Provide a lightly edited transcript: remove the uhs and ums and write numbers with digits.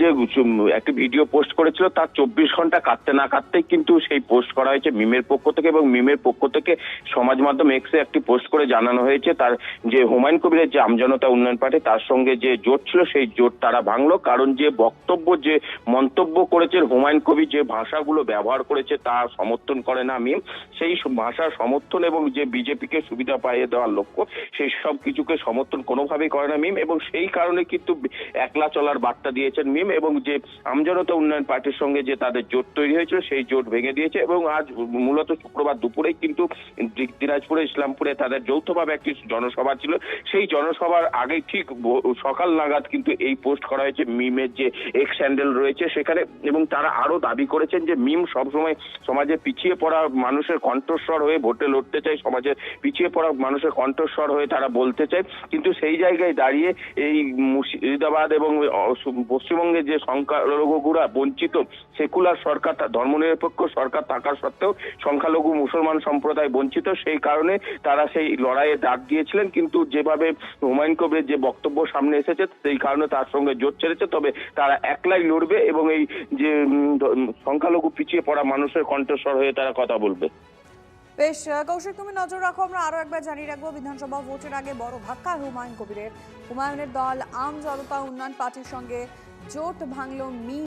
যে একটি video post করেছিল তার 24 ঘন্টা কাটতে না কাটতেই কিন্তু সেই পোস্ট করা হয়েছে মিমের পক্ষ থেকে, এবং মিমের পক্ষ থেকে সমাজ মাধ্যম এক্সে একটি পোস্ট করে জানানো হয়েছে তার যে হুমায়ুন কবিরের যে আমজনতা উন্নয়ন পার্টি তার সঙ্গে যে জোট ছিল সেই জোট তারা ভাঙলো। কারণ যে বক্তব্য যে মন্তব্য করেছে হুমায়ুন কবির, যে ভাষাগুলো ব্যবহার করেছে তা সমর্থন করে না মিম। সেই ভাষার সমর্থন এবং যে বিজেপিকে সুবিধা পাইয়ে দেওয়ার লক্ষ্য, সেই সব কিছুকে সমর্থন কোনোভাবেই করে না মিম, এবং সেই কারণে কিন্তু একলা চলার বার্তা দিয়েছেন মিম। এবং যে আমজনতা উন্নয়ন পার্টির সঙ্গে যে তাদের জোট তৈরি হয়েছিল সেই জোট ভেঙে দিয়েছে, এবং আজ মূলত শুক্রবার দুপুরেই কিন্তু দিনাজপুরে ইসলামপুরে তাদের যৌথভাবে একটি জনসভা ছিল। সেই জনসভার আগে ঠিক সকাল নাগাদ কিন্তু এই পোস্ট করা হয়েছে মিমের যে এক্স হ্যান্ডেল রয়েছে সেখানে, এবং তারা আরো দাবি করেছেন যে মিম সবসময় সমাজে পিছিয়ে পড়া মানুষের কণ্ঠস্বর হয়ে ভোটে লড়তে চায়, সমাজের পিছিয়ে পড়া মানুষের কণ্ঠস্বর হয়ে তারা বলতে চায়। কিন্তু সেই জায়গায় দাঁড়িয়ে এই মুর্শিদাবাদ এবং পশ্চিমবঙ্গে যে সংখ্যালঘুরা বঞ্চিত, সেকুলার সরকার, ধর্মনিরপেক্ষ সরকার থাকার সত্ত্বেও সংখ্যালঘু মুসলমান সম্প্রদায় বঞ্চিত, সেই কারণে তারা সেই লড়াইয়ে ডাক দিয়েছিলেন। কিন্তু যেভাবে হুমায়ুন কবিরের যে বক্তব্য সামনে এসেছে সেই কারণে তার সঙ্গে জোট ছেড়েছে, তবে তারা একলাই লড়বে এবং এই যে সংখ্যালঘু পিছিয়ে পড়া মানুষের কণ্ঠস্বর হয়ে তারা কথা বলবে। বেশ কৌশিক, তুমি নজর রাখো। আমরা আরো একবার জানিয়ে রাখবো, বিধানসভা ভোটের আগে বড় ধাক্কা হুমায়ুন কবিরের। হুমায়ুনের দল আম জনতা উন্নয়ন পার্টির সঙ্গে জোট ভাঙল মি